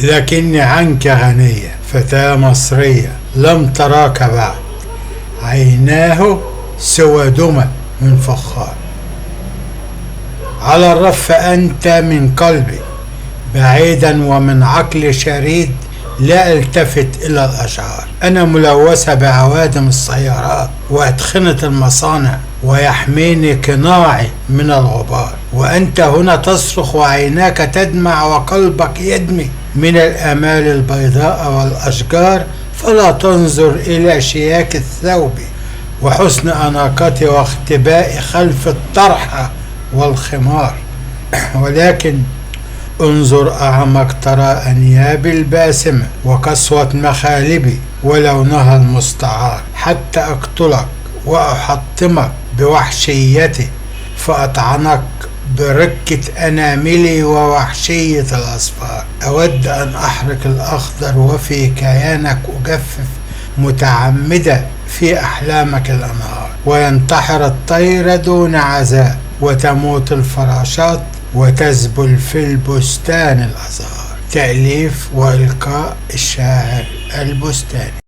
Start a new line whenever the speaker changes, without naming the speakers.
لكني عنك غنية، فتاة مصرية لم تراك بعد، عيناه سودما من فخار. على الرف أنت من قلبي بعيدا ومن عقل شريد، لا التفت إلى الأشعار. أنا ملوثة بعوادم السيارات وأدخنة المصانع، ويحميني قناعي من الغبار، وأنت هنا تصرخ وعيناك تدمع وقلبك يدمي من الآمال البيضاء والأشجار. فلا تنظر إلى شياك الثوب وحسن أناقتي واختبائي خلف الطرحة والخمار، ولكن انظر أعمق ترى أنيابي الباسمة وقسوة مخالبي ولونها المستعار، حتى أقتلك وأحطمك بوحشيتي، فأطعنك بركة أناملي ووحشية الأصفار. أود أن أحرق الأخضر وفي كيانك أجفف متعمدة في أحلامك الأنهار، وينتحر الطير دون عزاء، وتموت الفراشات وتذبل في البستان الأزهار. تأليف وإلقاء الشاعر البستاني.